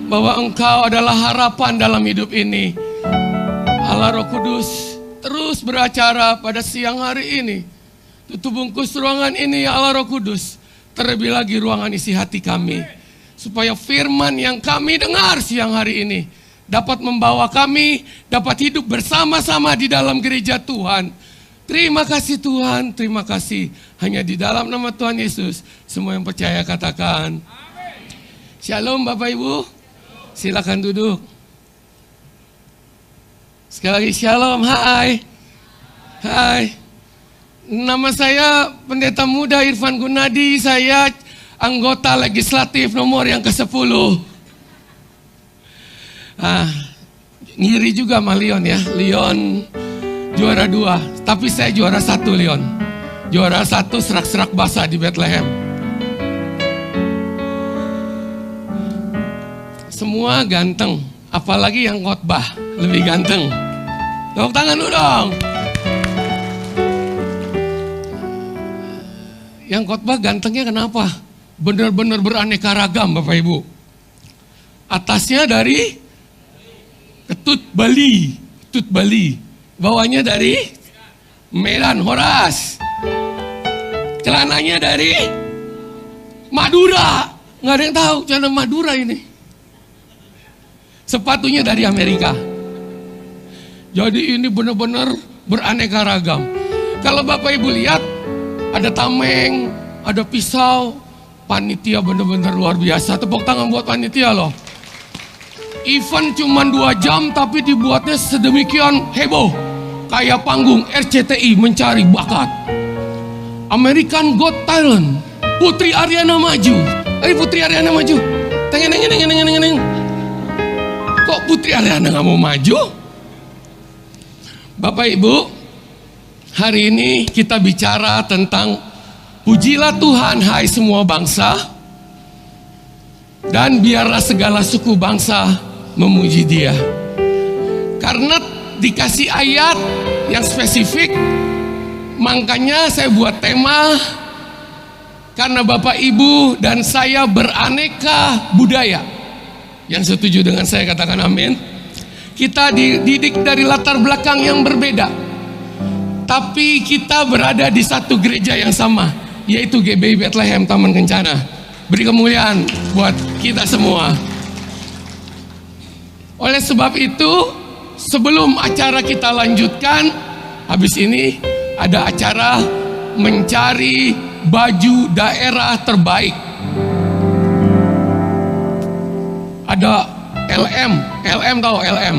bahwa Engkau adalah harapan dalam hidup ini. Allah Roh Kudus terus beracara pada siang hari ini. Tutup bungkus ruangan ini ya Allah Roh Kudus. Terlebih lagi ruangan isi hati kami. Supaya firman yang kami dengar siang hari ini dapat membawa kami dapat hidup bersama-sama di dalam gereja Tuhan. Terima kasih Tuhan, terima kasih. Hanya di dalam nama Tuhan Yesus semua yang percaya katakan Shalom Bapak Ibu. Silakan duduk. Sekali lagi shalom, hai. Hai. Nama saya Pendeta Muda Irfan Gunadi. Saya anggota legislatif nomor yang ke-10. Ngiri juga sama Leon ya. Leon juara 2, tapi saya juara 1 Leon. Juara 1 serak-serak basah di Bethlehem. Semua ganteng, apalagi yang khotbah lebih ganteng. Tepuk tangan dulu dong. Yang khotbah gantengnya kenapa? Benar-benar beraneka ragam Bapak Ibu. Atasnya dari Ketut Bali. Bawahnya dari Medan, Horas. Celananya dari Madura. Nggak ada yang tahu celana Madura ini. Sepatunya dari Amerika. Jadi ini benar-benar beraneka ragam. Kalau Bapak Ibu lihat, ada tameng, ada pisau. Panitia benar-benar luar biasa. Tepuk tangan buat panitia loh. Event cuma 2 jam tapi dibuatnya sedemikian heboh. Kayak panggung RCTI mencari bakat. American Got Talent. Putri Ariana maju. Putri Ariana maju. Teng. Kok Putri Ariana gak mau maju? Bapak Ibu, hari ini kita bicara tentang pujilah Tuhan hai semua bangsa, dan biarlah segala suku bangsa memuji Dia. Karena dikasih ayat yang spesifik, makanya saya buat tema. Karena Bapak Ibu dan saya beraneka budaya. Yang setuju dengan saya katakan amin. Kita dididik dari latar belakang yang berbeda, tapi kita berada di satu gereja yang sama, yaitu GBI Bethlehem Taman Kencana. Beri kemuliaan buat kita semua. Oleh sebab itu, sebelum acara kita lanjutkan, habis ini ada acara mencari baju daerah terbaik. Ada LM tahu LM?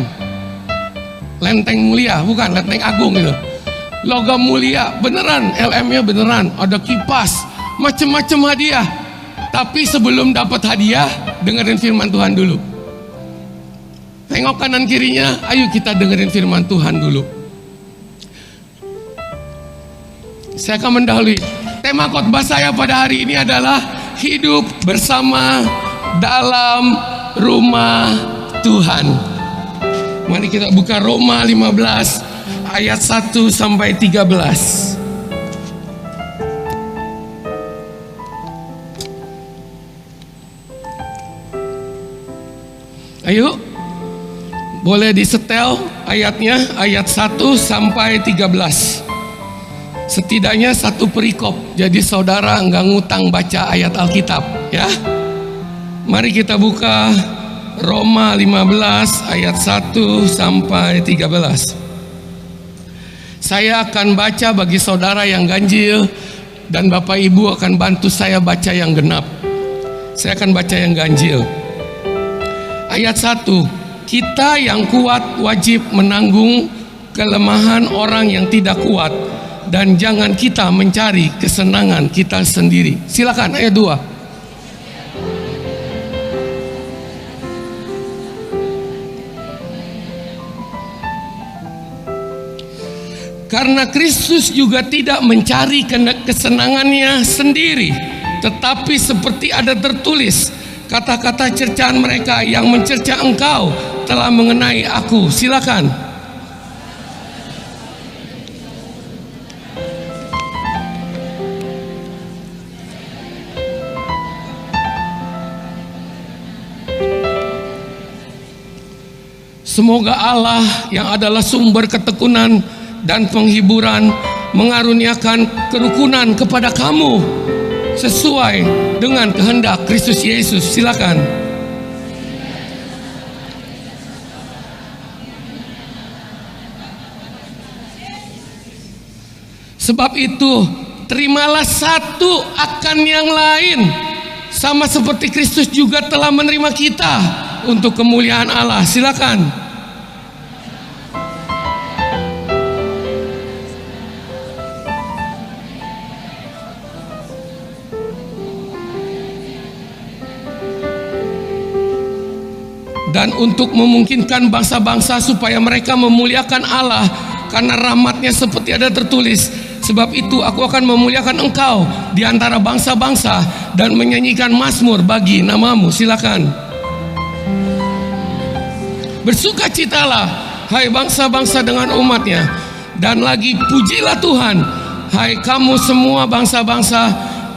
Lenteng Mulia, bukan Lenteng Agung gitu. Logam mulia, beneran, LM-nya beneran. Ada kipas, macam-macam hadiah. Tapi sebelum dapat hadiah, dengerin firman Tuhan dulu. Tengok kanan kirinya, ayo kita dengerin firman Tuhan dulu. Saya akan mendahului. Tema khotbah saya pada hari ini adalah hidup bersama dalam rumah Tuhan. Mari kita buka Roma 15 ayat 1 sampai 13. Ayo, boleh disetel ayatnya, ayat 1 sampai 13. Setidaknya 1 perikop, jadi saudara nggak ngutang baca ayat Alkitab ya. Mari kita buka Roma 15 ayat 1 sampai 13. Saya akan baca bagi saudara yang ganjil, dan Bapak Ibu akan bantu saya baca yang genap. Saya akan baca yang ganjil. Ayat 1, kita yang kuat wajib menanggung kelemahan orang yang tidak kuat, dan jangan kita mencari kesenangan kita sendiri. Silakan ayat 2. Karena Kristus juga tidak mencari kesenangannya sendiri, tetapi seperti ada tertulis, kata-kata cercaan mereka yang mencerca engkau telah mengenai aku. Silakan. Semoga Allah yang adalah sumber ketekunan dan penghiburan mengaruniakan kerukunan kepada kamu sesuai dengan kehendak Kristus Yesus. Silakan. Sebab itu, terimalah satu akan yang lain, sama seperti Kristus juga telah menerima kita untuk kemuliaan Allah. Silakan. Dan untuk memungkinkan bangsa-bangsa supaya mereka memuliakan Allah karena rahmat-Nya seperti ada tertulis, sebab itu aku akan memuliakan engkau di antara bangsa-bangsa dan menyanyikan mazmur bagi namamu. Silakan. Bersukacitalah hai bangsa-bangsa dengan umat-Nya, dan lagi pujilah Tuhan hai kamu semua bangsa-bangsa,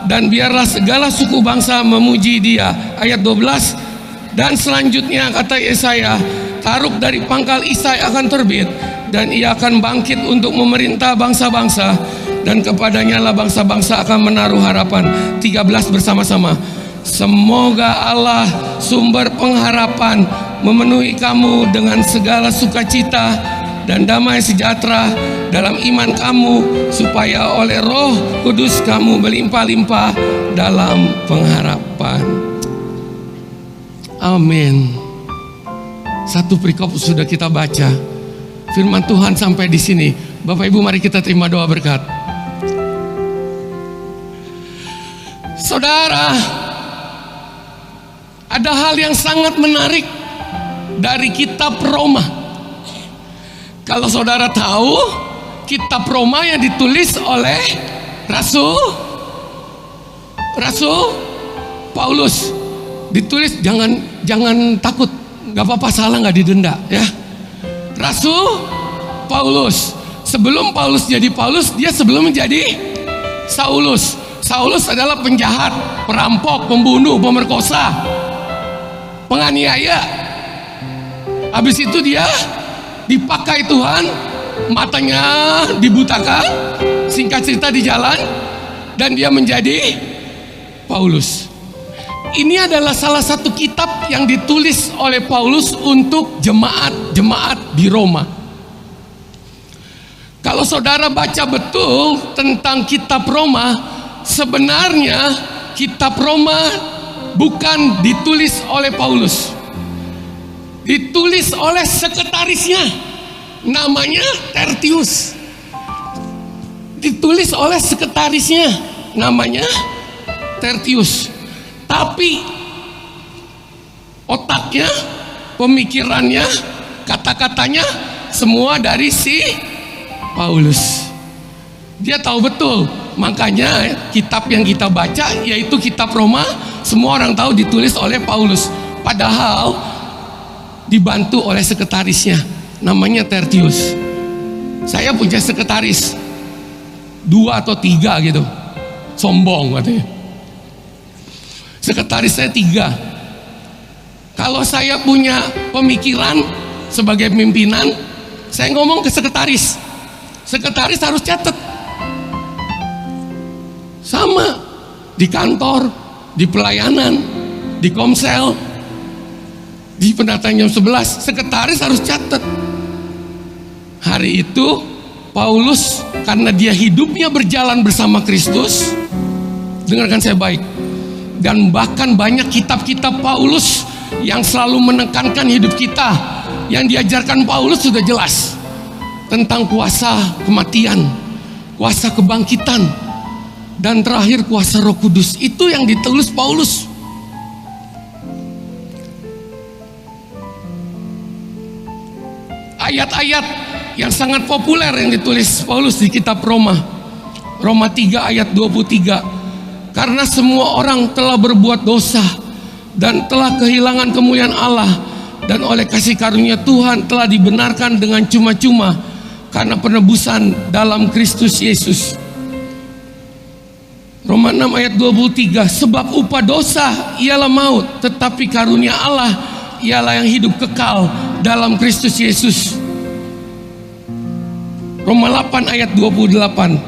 dan biarlah segala suku bangsa memuji Dia. Ayat 12. Dan selanjutnya kata Yesaya, Taruk dari pangkal Isai akan terbit, dan Ia akan bangkit untuk memerintah bangsa-bangsa, dan kepadanya lah bangsa-bangsa akan menaruh harapan. 13 bersama-sama. Semoga Allah sumber pengharapan memenuhi kamu dengan segala sukacita dan damai sejahtera dalam iman kamu, supaya oleh Roh Kudus kamu berlimpah-limpah dalam pengharapan. Amin. Satu perikop sudah kita baca. Firman Tuhan sampai di sini. Bapak Ibu, mari kita terima doa berkat. Saudara, ada hal yang sangat menarik dari kitab Roma. Kalau saudara tahu, kitab Roma yang ditulis oleh Rasul Paulus, ditulis jangan takut, nggak apa-apa, salah nggak didenda ya. Rasul Paulus, sebelum Paulus jadi Paulus, dia sebelum menjadi Saulus. Saulus adalah penjahat, perampok, pembunuh, pemerkosa, penganiaya. Habis itu dia dipakai Tuhan, matanya dibutakan, singkat cerita di jalan, dan dia menjadi Paulus. Ini adalah salah satu kitab yang ditulis oleh Paulus untuk jemaat-jemaat di Roma. Kalau saudara baca betul tentang kitab Roma, sebenarnya kitab Roma bukan ditulis oleh Paulus. Ditulis oleh sekretarisnya, namanya Tertius. Ditulis oleh sekretarisnya, namanya Tertius. Tapi otaknya, pemikirannya, kata-katanya semua dari si Paulus. Dia tahu betul. Makanya kitab yang kita baca, yaitu kitab Roma, semua orang tahu ditulis oleh Paulus. Padahal dibantu oleh sekretarisnya, namanya Tertius. Saya punya sekretaris 2 atau 3 gitu. Sombong katanya. Sekretaris saya 3. Kalau saya punya pemikiran sebagai pimpinan, saya ngomong ke sekretaris. Sekretaris harus catat. Sama di kantor, di pelayanan, di komsel, di pendataan jam 11, sekretaris harus catat. Hari itu Paulus, karena dia hidupnya berjalan bersama Kristus, dengarkan saya baik, dan bahkan banyak kitab-kitab Paulus yang selalu menekankan hidup kita. Yang diajarkan Paulus sudah jelas tentang kuasa kematian, kuasa kebangkitan, dan terakhir kuasa Roh Kudus. Itu yang ditulis Paulus. Ayat-ayat yang sangat populer yang ditulis Paulus di kitab Roma. Roma 3 ayat 23. Karena semua orang telah berbuat dosa dan telah kehilangan kemuliaan Allah, dan oleh kasih karunia Tuhan telah dibenarkan dengan cuma-cuma karena penebusan dalam Kristus Yesus. Roma 6 ayat 23. Sebab upah dosa ialah maut, tetapi karunia Allah ialah yang hidup kekal dalam Kristus Yesus. Roma 8 ayat 28.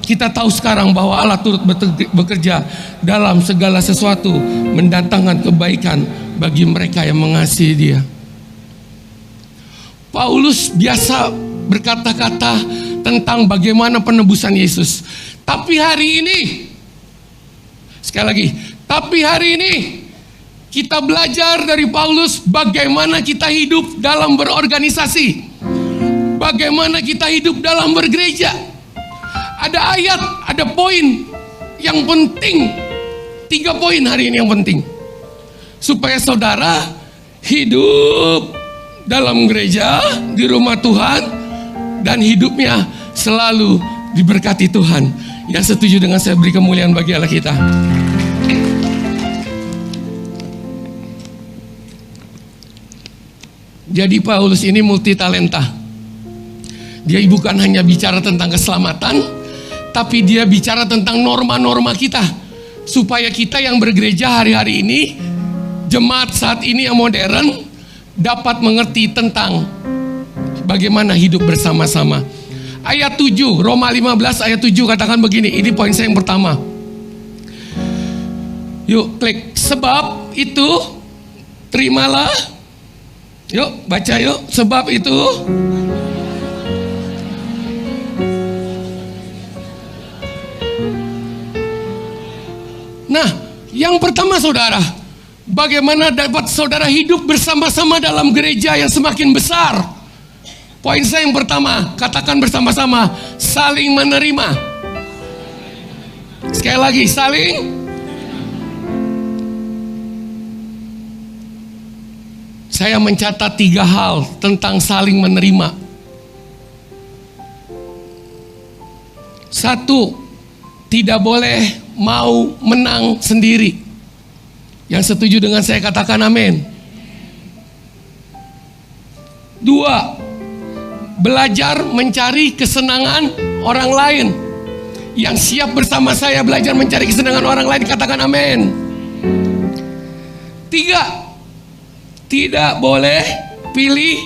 Kita tahu sekarang bahwa Allah turut bekerja dalam segala sesuatu, mendatangkan kebaikan bagi mereka yang mengasihi Dia. Paulus biasa berkata-kata tentang bagaimana penebusan Yesus. Tapi hari ini, sekali lagi, tapi hari ini kita belajar dari Paulus bagaimana kita hidup dalam berorganisasi, bagaimana kita hidup dalam bergereja. Ada ayat, ada poin yang penting. 3 poin hari ini yang penting, supaya saudara hidup dalam gereja, di rumah Tuhan, dan hidupnya selalu diberkati Tuhan. Yang setuju dengan saya, beri kemuliaan bagi Allah kita. Jadi Paulus ini multi talenta. Dia bukan hanya bicara tentang keselamatan, tapi dia bicara tentang norma-norma kita, supaya kita yang bergereja hari-hari ini, jemaat saat ini yang modern, dapat mengerti tentang bagaimana hidup bersama-sama. Ayat 7, Roma 15 ayat 7 katakan begini, ini poin saya yang pertama. Yuk klik, sebab itu terimalah. Yuk baca yuk, sebab itu Nah, yang pertama saudara, bagaimana dapat saudara hidup bersama-sama dalam gereja yang semakin besar? Poin saya yang pertama, katakan bersama-sama, saling menerima. Sekali lagi, saling. Saya mencatat 3 hal tentang saling menerima. 1, tidak boleh mau menang sendiri. Yang setuju dengan saya katakan amin. 2, belajar mencari kesenangan orang lain. Yang siap bersama saya belajar mencari kesenangan orang lain, katakan amin. 3, tidak boleh pilih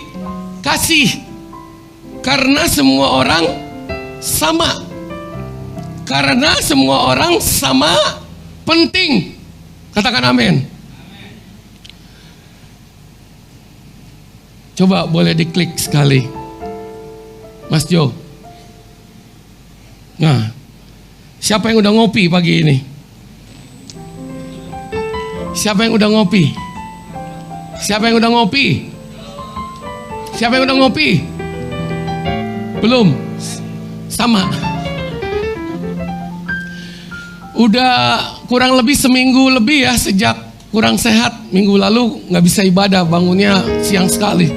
kasih, karena semua orang sama. Karena semua orang sama penting. Katakan amin. Coba boleh diklik sekali, Mas Jo. Nah, siapa yang udah ngopi pagi ini? Siapa yang udah ngopi? Siapa yang udah ngopi? Siapa yang udah ngopi? Belum? Sama. Udah kurang lebih seminggu lebih ya sejak kurang sehat. Minggu lalu gak bisa ibadah, bangunnya siang sekali.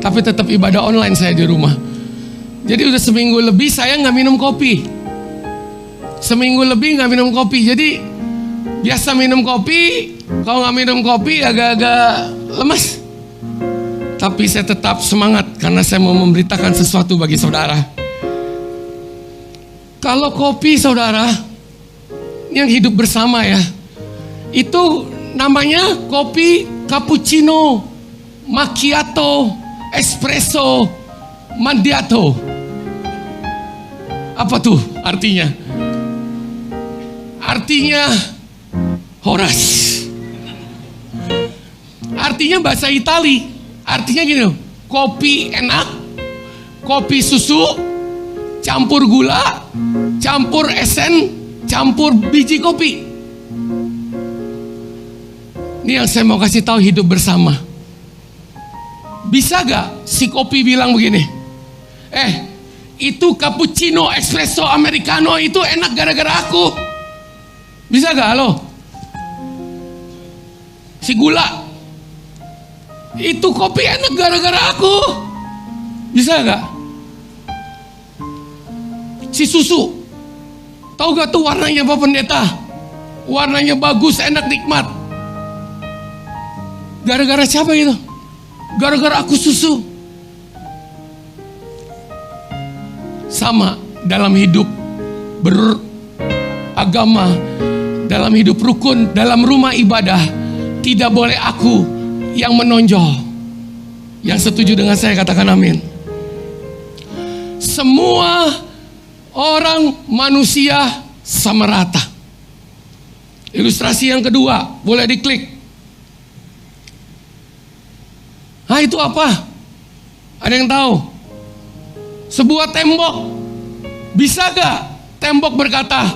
Tapi tetap ibadah online saya di rumah. Jadi udah seminggu lebih saya gak minum kopi. Seminggu lebih gak minum kopi. Jadi biasa minum kopi, kalau gak minum kopi agak-agak lemas. Tapi saya tetap semangat karena saya mau memberitakan sesuatu bagi saudara. Kalau kopi saudara yang hidup bersama ya, itu namanya kopi cappuccino, macchiato, espresso, macchiato. Apa tuh artinya? Artinya horas. Artinya bahasa Itali. Artinya gini, kopi enak, kopi susu, campur gula, campur esen, campur biji kopi. Ini yang saya mau kasih tahu, hidup bersama. Bisa gak si kopi bilang begini, itu cappuccino, espresso, americano itu enak gara-gara aku. Bisa gak? Halo? Si gula, itu kopi enak gara-gara aku. Bisa gak? Si susu, tahu gak tuh warnanya apa pendeta? Warnanya bagus, enak, nikmat. Gara-gara siapa itu? Gara-gara aku susu. Sama dalam hidup beragama, dalam hidup rukun, dalam rumah ibadah, tidak boleh aku yang menonjol. Yang setuju dengan saya katakan amin. Semua orang manusia sama rata. Ilustrasi yang kedua, boleh diklik. Nah, itu apa? Ada yang tahu? Sebuah tembok. Bisa gak tembok berkata,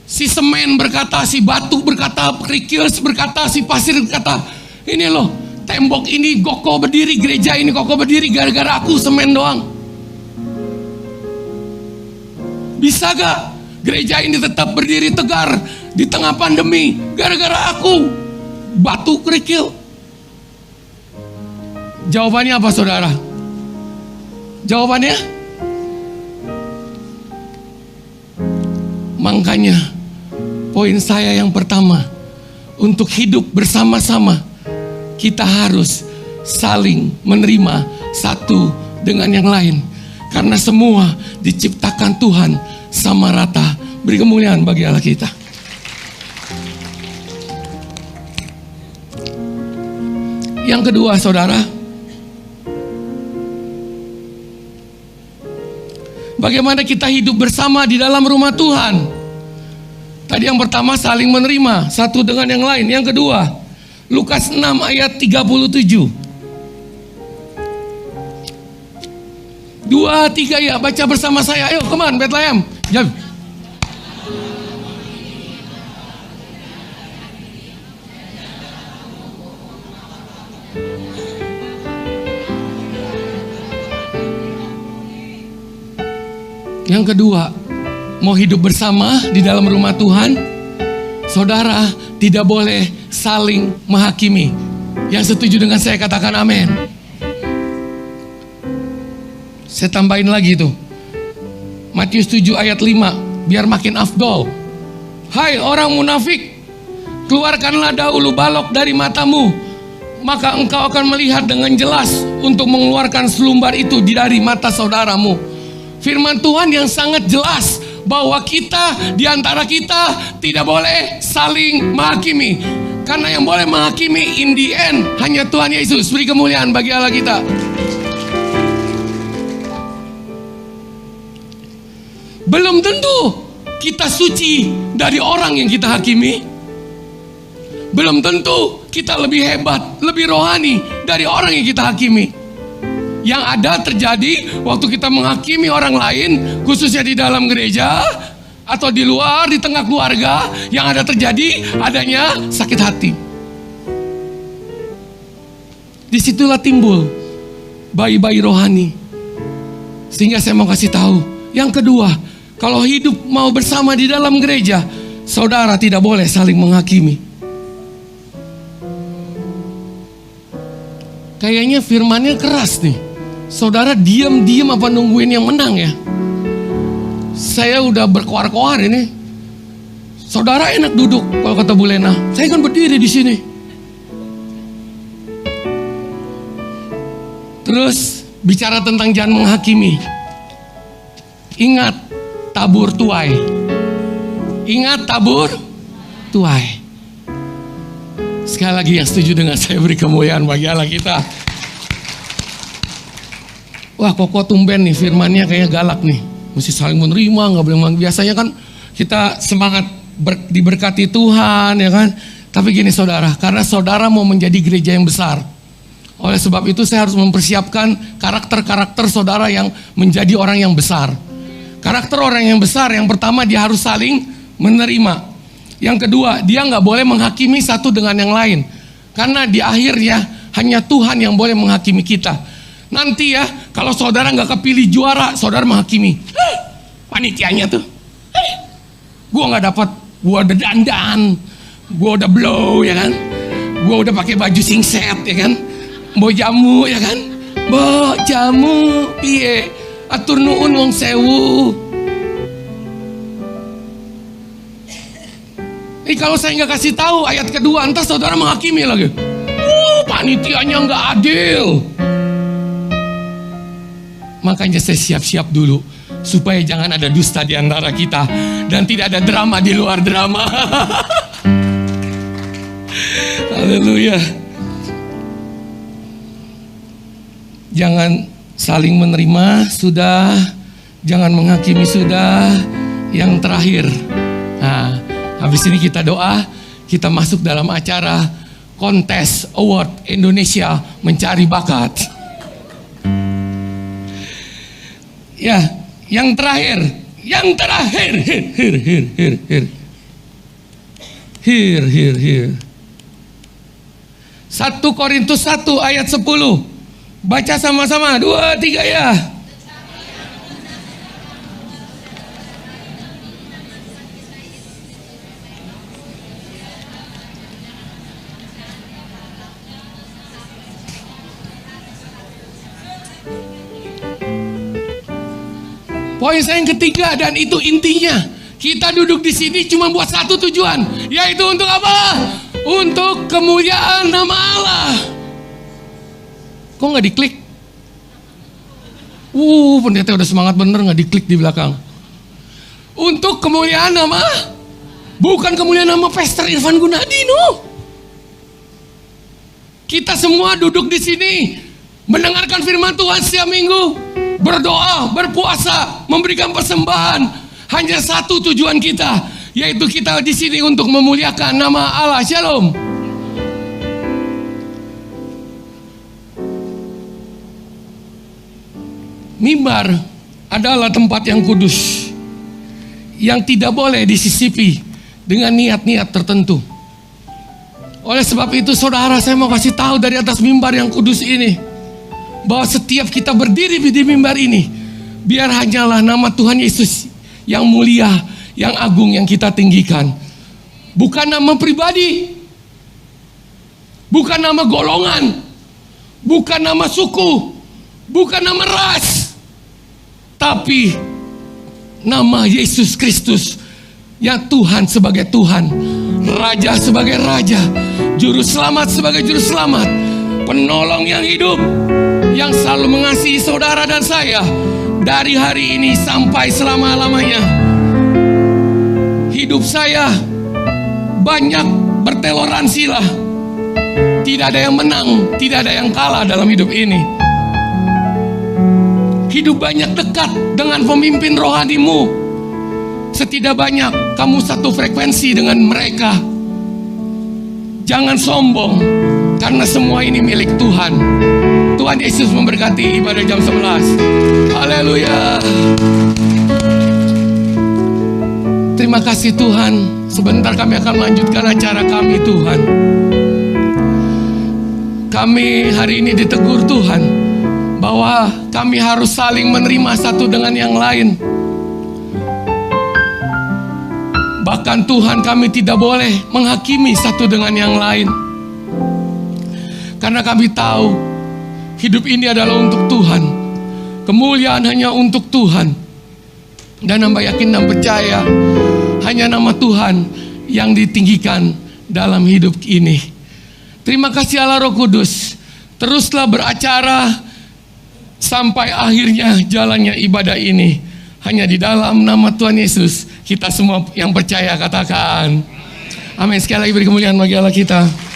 si semen berkata, si batu berkata, kerikil berkata, si pasir berkata, ini loh, tembok ini kokoh berdiri, gereja ini kokoh berdiri gara-gara aku semen doang. Bisa gak gereja ini tetap berdiri tegar di tengah pandemi gara-gara aku batu kerikil? Jawabannya apa saudara? Jawabannya? Makanya poin saya yang pertama, untuk hidup bersama-sama kita harus saling menerima satu dengan yang lain. Karena semua diciptakan Tuhan sama rata. Beri kemuliaan bagi Allah kita. Yang kedua saudara, bagaimana kita hidup bersama di dalam rumah Tuhan. Tadi yang pertama saling menerima satu dengan yang lain. Yang kedua, Lukas 6 ayat 37. 2, 3 ya, baca bersama saya. Ayo, come on, Bethlehem. Jom. Yang kedua, mau hidup bersama di dalam rumah Tuhan, saudara tidak boleh saling menghakimi. Yang setuju dengan saya katakan amin. Saya tambahin lagi tuh, Matius 7 ayat 5, biar makin afdol. Hai orang munafik, keluarkanlah dahulu balok dari matamu, maka engkau akan melihat dengan jelas untuk mengeluarkan selumbar itu dari mata saudaramu. Firman Tuhan yang sangat jelas bahwa kita, di antara kita tidak boleh saling menghakimi. Karena yang boleh menghakimi in the end hanya Tuhan Yesus. Beri kemuliaan bagi Allah kita. Belum tentu kita suci dari orang yang kita hakimi. Belum tentu kita lebih hebat, lebih rohani dari orang yang kita hakimi. Yang ada terjadi waktu kita menghakimi orang lain, khususnya di dalam gereja atau di luar, di tengah keluarga, yang ada terjadi adanya sakit hati. Disitulah timbul bayi-bayi rohani. Sehingga saya mau kasih tahu, yang kedua, kalau hidup mau bersama di dalam gereja, saudara tidak boleh saling menghakimi. Kayaknya firmannya keras nih. Saudara diam-diam apa nungguin yang menang ya? Saya udah berkoar-koar ini. Saudara enak duduk kalau kata Bu Lena. Saya kan berdiri di sini. Terus bicara tentang jangan menghakimi. Ingat tabur tuai. Ingat tabur tuai. Sekali lagi yang setuju dengan saya beri kemuliaan bagi Allah kita. Wah, kok tumben nih firmannya kayaknya galak nih. Mesti saling menerima, nggak boleh. Biasanya kan kita semangat diberkati Tuhan, ya kan. Tapi gini saudara, karena saudara mau menjadi gereja yang besar. Oleh sebab itu saya harus mempersiapkan karakter-karakter saudara yang menjadi orang yang besar. Karakter orang yang besar, yang pertama dia harus saling menerima. Yang kedua, dia nggak boleh menghakimi satu dengan yang lain. Karena di akhirnya hanya Tuhan yang boleh menghakimi kita. Nanti ya, kalau saudara nggak kepilih juara, saudara menghakimi. Panitianya tuh, gue nggak dapat, gue udah dandan, gue udah blow ya kan, gue udah pakai baju singset ya kan, bawa jamu ya kan, bawa jamu, piye, atur nuun wong sewu. Kalau saya nggak kasih tahu ayat kedua, entar saudara menghakimi lagi. Panitianya nggak adil. Makanya saya siap-siap dulu supaya jangan ada dusta di antara kita dan tidak ada drama di luar drama. Haleluya. Jangan saling menerima, sudah. Jangan menghakimi, sudah. Yang terakhir, nah, habis ini kita doa, kita masuk dalam acara kontes award Indonesia mencari bakat. Ya, yang terakhir, here. 1 Korintus 1 ayat 10. Baca sama-sama, 2, 3 ya. Poin saya yang ketiga, dan itu intinya. Kita duduk di sini cuma buat satu tujuan, yaitu untuk apa? Untuk kemuliaan nama Allah. Kok nggak diklik? Pendeta udah semangat bener, nggak diklik di belakang. Untuk kemuliaan nama, bukan kemuliaan nama Pastor Irfan Gunadi, no. Kita semua duduk di sini mendengarkan firman Tuhan setiap minggu, berdoa, berpuasa, memberikan persembahan. Hanya satu tujuan kita, yaitu kita di sini untuk memuliakan nama Allah. Shalom. Mimbar adalah tempat yang kudus, yang tidak boleh disisipi dengan niat-niat tertentu. Oleh sebab itu, saudara, saya mau kasih tahu dari atas mimbar yang kudus ini, bahwa setiap kita berdiri di mimbar ini, biar hanyalah nama Tuhan Yesus yang mulia, yang agung yang kita tinggikan. Bukan nama pribadi, bukan nama golongan, bukan nama suku, bukan nama ras, tapi nama Yesus Kristus, yang Tuhan sebagai Tuhan, Raja sebagai Raja, Juru Selamat sebagai Juru Selamat, Penolong yang hidup, yang selalu mengasihi saudara dan saya dari hari ini sampai selama-lamanya. Hidup saya banyak bertoleransi lah. Tidak ada yang menang, tidak ada yang kalah dalam hidup ini. Hidup banyak dekat dengan pemimpin rohanimu. Setidak banyak kamu satu frekuensi dengan mereka. Jangan sombong, karena semua ini milik Tuhan. Tuhan Yesus memberkati ibadah jam 11. Haleluya. Terima kasih Tuhan. Sebentar kami akan melanjutkan acara kami, Tuhan. Kami hari ini ditegur Tuhan, bahwa kami harus saling menerima satu dengan yang lain. Bahkan Tuhan, kami tidak boleh menghakimi satu dengan yang lain. Karena kami tahu hidup ini adalah untuk Tuhan. Kemuliaan hanya untuk Tuhan. Dan hamba yakin dan percaya, hanya nama Tuhan yang ditinggikan dalam hidup ini. Terima kasih Allah Roh Kudus. Teruslah beracara sampai akhirnya jalannya ibadah ini. Hanya di dalam nama Tuhan Yesus. Kita semua yang percaya katakan amin. Sekali lagi beri kemuliaan bagi Allah kita.